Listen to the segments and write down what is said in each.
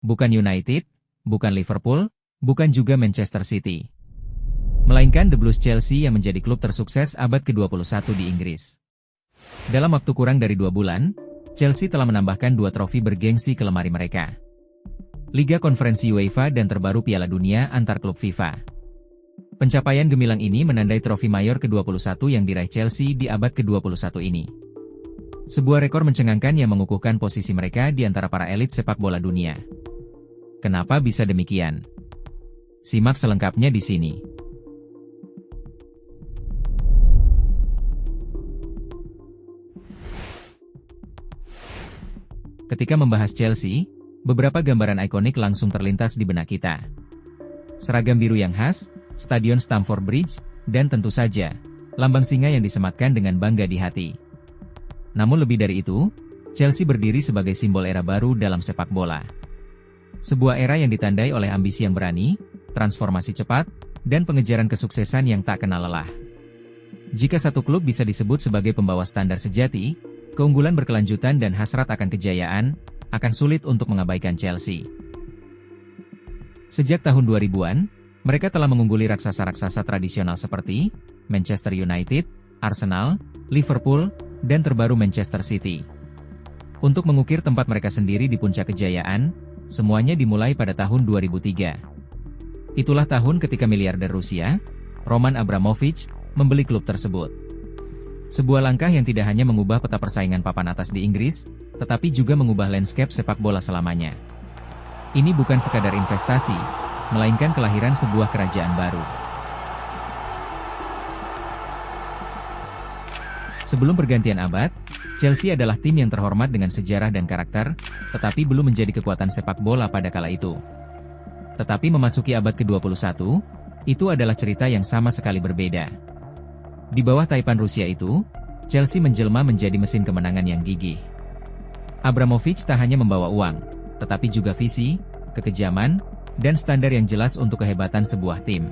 Bukan United, bukan Liverpool, bukan juga Manchester City. Melainkan The Blues Chelsea yang menjadi klub tersukses abad ke-21 di Inggris. Dalam waktu kurang dari 2 bulan, Chelsea telah menambahkan 2 trofi bergengsi ke lemari mereka. Liga Konferensi UEFA dan terbaru Piala Dunia antar klub FIFA. Pencapaian gemilang ini menandai trofi mayor ke-21 yang diraih Chelsea di abad ke-21 ini. Sebuah rekor mencengangkan yang mengukuhkan posisi mereka di antara para elit sepak bola dunia. Kenapa bisa demikian? Simak selengkapnya di sini. Ketika membahas Chelsea, beberapa gambaran ikonik langsung terlintas di benak kita. Seragam biru yang khas, Stadion Stamford Bridge, dan tentu saja, lambang singa yang disematkan dengan bangga di hati. Namun lebih dari itu, Chelsea berdiri sebagai simbol era baru dalam sepak bola. Sebuah era yang ditandai oleh ambisi yang berani, transformasi cepat, dan pengejaran kesuksesan yang tak kenal lelah. Jika satu klub bisa disebut sebagai pembawa standar sejati, keunggulan berkelanjutan dan hasrat akan kejayaan, akan sulit untuk mengabaikan Chelsea. Sejak tahun 2000-an, mereka telah mengungguli raksasa-raksasa tradisional seperti Manchester United, Arsenal, Liverpool, dan terbaru Manchester City. Untuk mengukir tempat mereka sendiri di puncak kejayaan, semuanya dimulai pada tahun 2003. Itulah tahun ketika miliarder Rusia, Roman Abramovich, membeli klub tersebut. Sebuah langkah yang tidak hanya mengubah peta persaingan papan atas di Inggris, tetapi juga mengubah landscape sepak bola selamanya. Ini bukan sekadar investasi, melainkan kelahiran sebuah kerajaan baru. Sebelum pergantian abad, Chelsea adalah tim yang terhormat dengan sejarah dan karakter, tetapi belum menjadi kekuatan sepak bola pada kala itu. Tetapi memasuki abad ke-21, itu adalah cerita yang sama sekali berbeda. Di bawah taipan Rusia itu, Chelsea menjelma menjadi mesin kemenangan yang gigih. Abramovich tak hanya membawa uang, tetapi juga visi, kekejaman, dan standar yang jelas untuk kehebatan sebuah tim.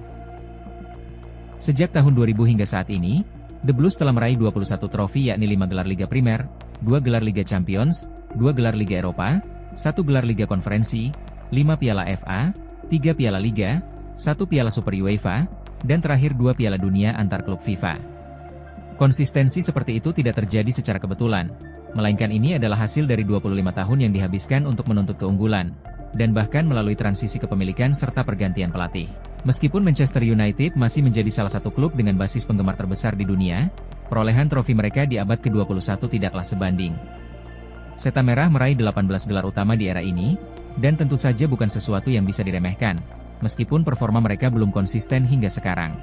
Sejak tahun 2000 hingga saat ini, The Blues telah meraih 21 trofi yakni 5 gelar Liga Primer, 2 gelar Liga Champions, 2 gelar Liga Eropa, 1 gelar Liga Konferensi, 5 Piala FA, 3 Piala Liga, 1 Piala Super UEFA, dan terakhir 2 Piala Dunia antar klub FIFA. Konsistensi seperti itu tidak terjadi secara kebetulan, melainkan ini adalah hasil dari 25 tahun yang dihabiskan untuk menuntut keunggulan, dan bahkan melalui transisi kepemilikan serta pergantian pelatih. Meskipun Manchester United masih menjadi salah satu klub dengan basis penggemar terbesar di dunia, perolehan trofi mereka di abad ke-21 tidaklah sebanding. Setan Merah meraih 18 gelar utama di era ini, dan tentu saja bukan sesuatu yang bisa diremehkan, meskipun performa mereka belum konsisten hingga sekarang.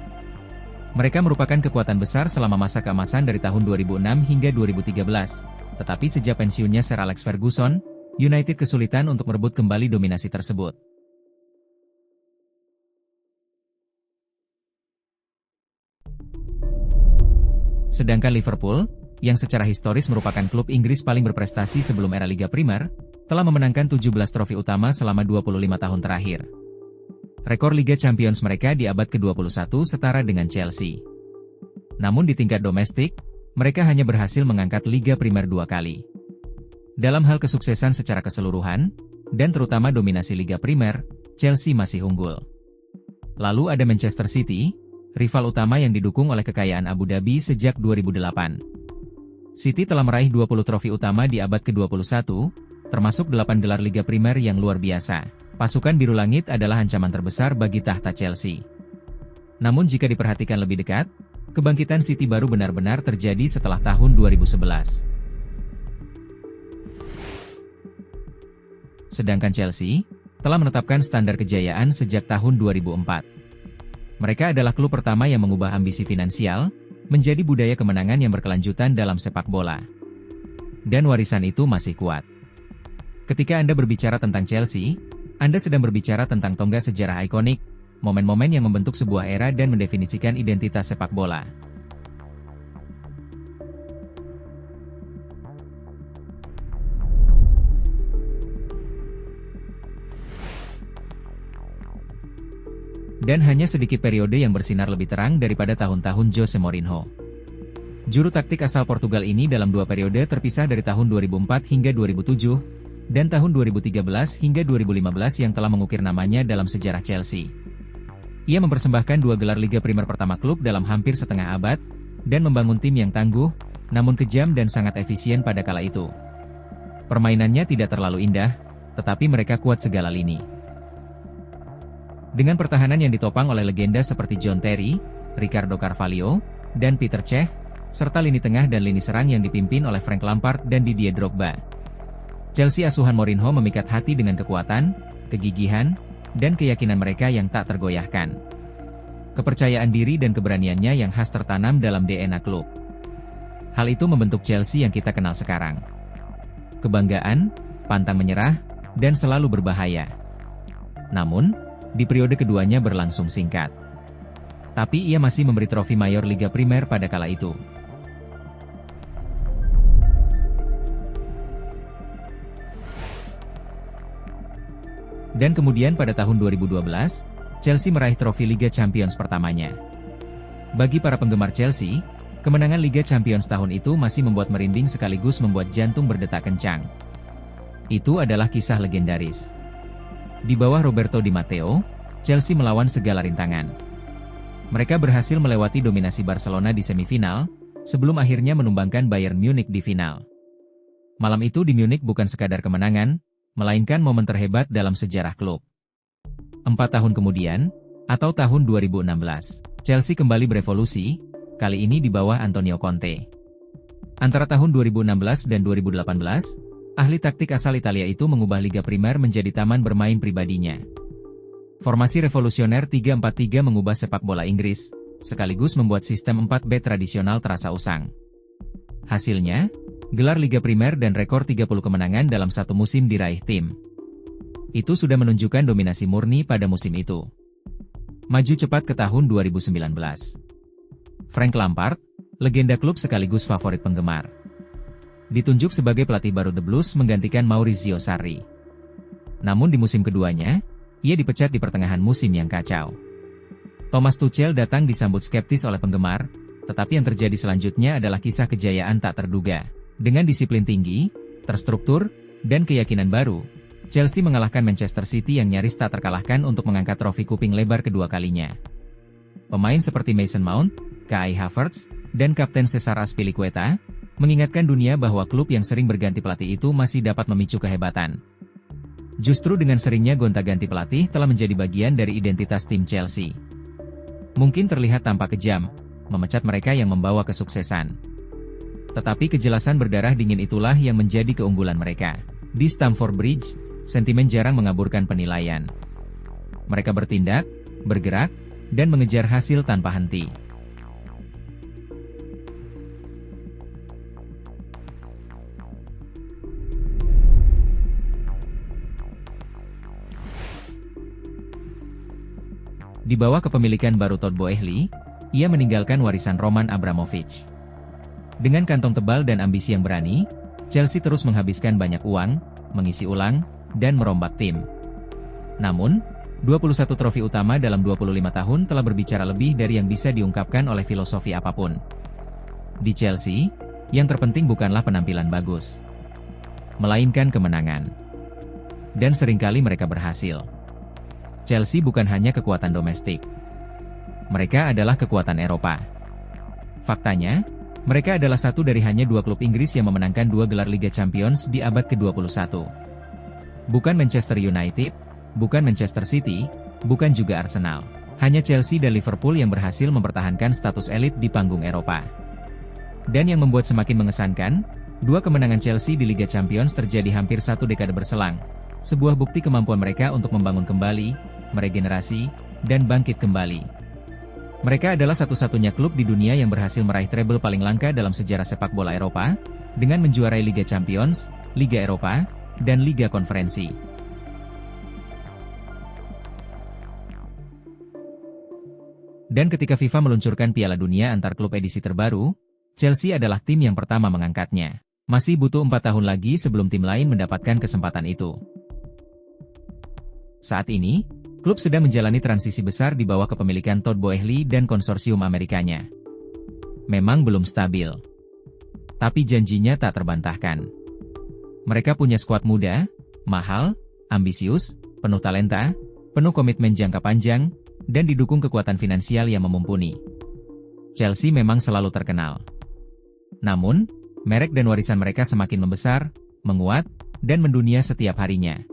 Mereka merupakan kekuatan besar selama masa keemasan dari tahun 2006 hingga 2013, tetapi sejak pensiunnya Sir Alex Ferguson, United kesulitan untuk merebut kembali dominasi tersebut. Sedangkan Liverpool, yang secara historis merupakan klub Inggris paling berprestasi sebelum era Liga Primer, telah memenangkan 17 trofi utama selama 25 tahun terakhir. Rekor Liga Champions mereka di abad ke-21 setara dengan Chelsea. Namun di tingkat domestik, mereka hanya berhasil mengangkat Liga Primer 2 kali. Dalam hal kesuksesan secara keseluruhan, dan terutama dominasi Liga Primer, Chelsea masih unggul. Lalu ada Manchester City, rival utama yang didukung oleh kekayaan Abu Dhabi sejak 2008. City telah meraih 20 trofi utama di abad ke-21, termasuk 8 gelar Liga Primer yang luar biasa. Pasukan Biru Langit adalah ancaman terbesar bagi tahta Chelsea. Namun jika diperhatikan lebih dekat, kebangkitan City baru benar-benar terjadi setelah tahun 2011. Sedangkan Chelsea telah menetapkan standar kejayaan sejak tahun 2004. Mereka adalah klub pertama yang mengubah ambisi finansial menjadi budaya kemenangan yang berkelanjutan dalam sepak bola. Dan warisan itu masih kuat. Ketika Anda berbicara tentang Chelsea, Anda sedang berbicara tentang tonggak sejarah ikonik, momen-momen yang membentuk sebuah era dan mendefinisikan identitas sepak bola. Dan hanya sedikit periode yang bersinar lebih terang daripada tahun-tahun Jose Mourinho. Juru taktik asal Portugal ini dalam 2 periode terpisah dari tahun 2004 hingga 2007, dan tahun 2013 hingga 2015 yang telah mengukir namanya dalam sejarah Chelsea. Ia mempersembahkan 2 gelar Liga Primer pertama klub dalam hampir setengah abad, dan membangun tim yang tangguh, namun kejam dan sangat efisien pada kala itu. Permainannya tidak terlalu indah, tetapi mereka kuat segala lini. Dengan pertahanan yang ditopang oleh legenda seperti John Terry, Ricardo Carvalho, dan Peter Cech, serta lini tengah dan lini serang yang dipimpin oleh Frank Lampard dan Didier Drogba. Chelsea asuhan Mourinho memikat hati dengan kekuatan, kegigihan, dan keyakinan mereka yang tak tergoyahkan. Kepercayaan diri dan keberaniannya yang khas tertanam dalam DNA klub. Hal itu membentuk Chelsea yang kita kenal sekarang. Kebanggaan, pantang menyerah, dan selalu berbahaya. Namun, di periode keduanya berlangsung singkat. Tapi ia masih memberi trofi mayor Liga Primer pada kala itu. Dan kemudian pada tahun 2012, Chelsea meraih trofi Liga Champions pertamanya. Bagi para penggemar Chelsea, kemenangan Liga Champions tahun itu masih membuat merinding sekaligus membuat jantung berdetak kencang. Itu adalah kisah legendaris. Di bawah Roberto Di Matteo, Chelsea melawan segala rintangan. Mereka berhasil melewati dominasi Barcelona di semifinal, sebelum akhirnya menumbangkan Bayern Munich di final. Malam itu di Munich bukan sekadar kemenangan, melainkan momen terhebat dalam sejarah klub. 4 tahun kemudian, atau tahun 2016, Chelsea kembali berevolusi, kali ini di bawah Antonio Conte. Antara tahun 2016 dan 2018, ahli taktik asal Italia itu mengubah Liga Primer menjadi taman bermain pribadinya. Formasi revolusioner 3-4-3 mengubah sepak bola Inggris, sekaligus membuat sistem 4-back tradisional terasa usang. Hasilnya, gelar Liga Primer dan rekor 30 kemenangan dalam satu musim diraih tim. Itu sudah menunjukkan dominasi murni pada musim itu. Maju cepat ke tahun 2019. Frank Lampard, legenda klub sekaligus favorit penggemar, ditunjuk sebagai pelatih baru The Blues menggantikan Maurizio Sarri. Namun di musim keduanya, ia dipecat di pertengahan musim yang kacau. Thomas Tuchel datang disambut skeptis oleh penggemar, tetapi yang terjadi selanjutnya adalah kisah kejayaan tak terduga. Dengan disiplin tinggi, terstruktur, dan keyakinan baru, Chelsea mengalahkan Manchester City yang nyaris tak terkalahkan untuk mengangkat trofi kuping lebar kedua kalinya. Pemain seperti Mason Mount, Kai Havertz, dan Kapten Cesar Azpilicueta mengingatkan dunia bahwa klub yang sering berganti pelatih itu masih dapat memicu kehebatan. Justru dengan seringnya gonta-ganti pelatih telah menjadi bagian dari identitas tim Chelsea. Mungkin terlihat tampak kejam, memecat mereka yang membawa kesuksesan. Tetapi kejelasan berdarah dingin itulah yang menjadi keunggulan mereka. Di Stamford Bridge, sentimen jarang mengaburkan penilaian. Mereka bertindak, bergerak, dan mengejar hasil tanpa henti. Di bawah kepemilikan baru Todd Boehly, ia meninggalkan warisan Roman Abramovich. Dengan kantong tebal dan ambisi yang berani, Chelsea terus menghabiskan banyak uang, mengisi ulang, dan merombak tim. Namun, 21 trofi utama dalam 25 tahun telah berbicara lebih dari yang bisa diungkapkan oleh filosofi apapun. Di Chelsea, yang terpenting bukanlah penampilan bagus, melainkan kemenangan. Dan seringkali mereka berhasil. Chelsea bukan hanya kekuatan domestik. Mereka adalah kekuatan Eropa. Faktanya, mereka adalah satu dari hanya 2 klub Inggris yang memenangkan 2 gelar Liga Champions di abad ke-21. Bukan Manchester United, bukan Manchester City, bukan juga Arsenal. Hanya Chelsea dan Liverpool yang berhasil mempertahankan status elit di panggung Eropa. Dan yang membuat semakin mengesankan, 2 kemenangan Chelsea di Liga Champions terjadi hampir 1 dekade berselang. Sebuah bukti kemampuan mereka untuk membangun kembali, meregenerasi, dan bangkit kembali. Mereka adalah satu-satunya klub di dunia yang berhasil meraih treble paling langka dalam sejarah sepak bola Eropa, dengan menjuarai Liga Champions, Liga Eropa, dan Liga Konferensi. Dan ketika FIFA meluncurkan Piala Dunia antar klub edisi terbaru, Chelsea adalah tim yang pertama mengangkatnya. Masih butuh 4 tahun lagi sebelum tim lain mendapatkan kesempatan itu. Saat ini, klub sedang menjalani transisi besar di bawah kepemilikan Todd Boehly dan konsorsium Amerikanya. Memang belum stabil, tapi janjinya tak terbantahkan. Mereka punya skuad muda, Mahal, ambisius, penuh talenta, penuh komitmen jangka panjang, dan didukung kekuatan finansial yang memumpuni. Chelsea memang selalu terkenal. Namun, merek dan warisan mereka semakin membesar, menguat, dan mendunia setiap harinya.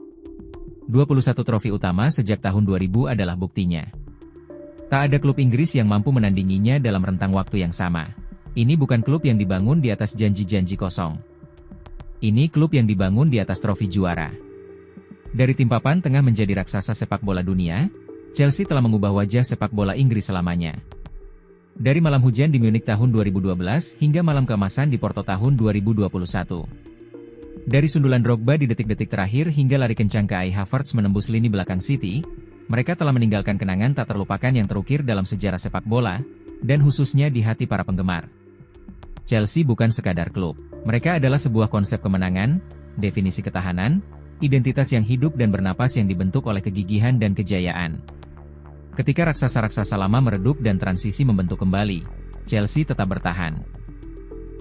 21 trofi utama sejak tahun 2000 adalah buktinya. Tak ada klub Inggris yang mampu menandinginya dalam rentang waktu yang sama. Ini bukan klub yang dibangun di atas janji-janji kosong. Ini klub yang dibangun di atas trofi juara. Dari tim papan tengah menjadi raksasa sepak bola dunia, Chelsea telah mengubah wajah sepak bola Inggris selamanya. Dari malam hujan di Munich tahun 2012 hingga malam keemasan di Porto tahun 2021. Dari sundulan Drogba di detik-detik terakhir hingga lari kencang Kai Havertz menembus lini belakang City, mereka telah meninggalkan kenangan tak terlupakan yang terukir dalam sejarah sepak bola, dan khususnya di hati para penggemar. Chelsea bukan sekadar klub. Mereka adalah sebuah konsep kemenangan, definisi ketahanan, identitas yang hidup dan bernapas yang dibentuk oleh kegigihan dan kejayaan. Ketika raksasa-raksasa lama meredup dan transisi membentuk kembali, Chelsea tetap bertahan.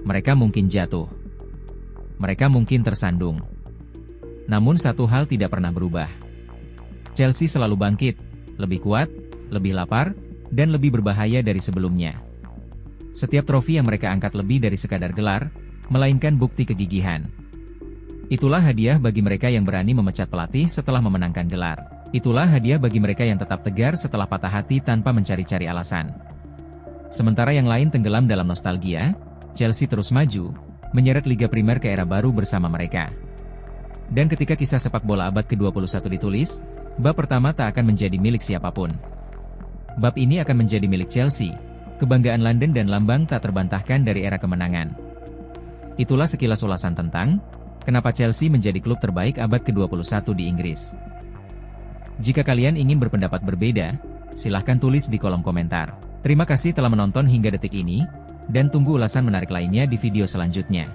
Mereka mungkin jatuh. Mereka mungkin tersandung. Namun satu hal tidak pernah berubah. Chelsea selalu bangkit, lebih kuat, lebih lapar, dan lebih berbahaya dari sebelumnya. Setiap trofi yang mereka angkat lebih dari sekadar gelar, melainkan bukti kegigihan. Itulah hadiah bagi mereka yang berani memecat pelatih setelah memenangkan gelar. Itulah hadiah bagi mereka yang tetap tegar setelah patah hati tanpa mencari-cari alasan. Sementara yang lain tenggelam dalam nostalgia, Chelsea terus maju, menyeret Liga Primer ke era baru bersama mereka. Dan ketika kisah sepak bola abad ke-21 ditulis, bab pertama tak akan menjadi milik siapapun. Bab ini akan menjadi milik Chelsea, kebanggaan London dan lambang tak terbantahkan dari era kemenangan. Itulah sekilas ulasan tentang kenapa Chelsea menjadi klub terbaik abad ke-21 di Inggris. Jika kalian ingin berpendapat berbeda, silahkan tulis di kolom komentar. Terima kasih telah menonton hingga detik ini, dan tunggu ulasan menarik lainnya di video selanjutnya.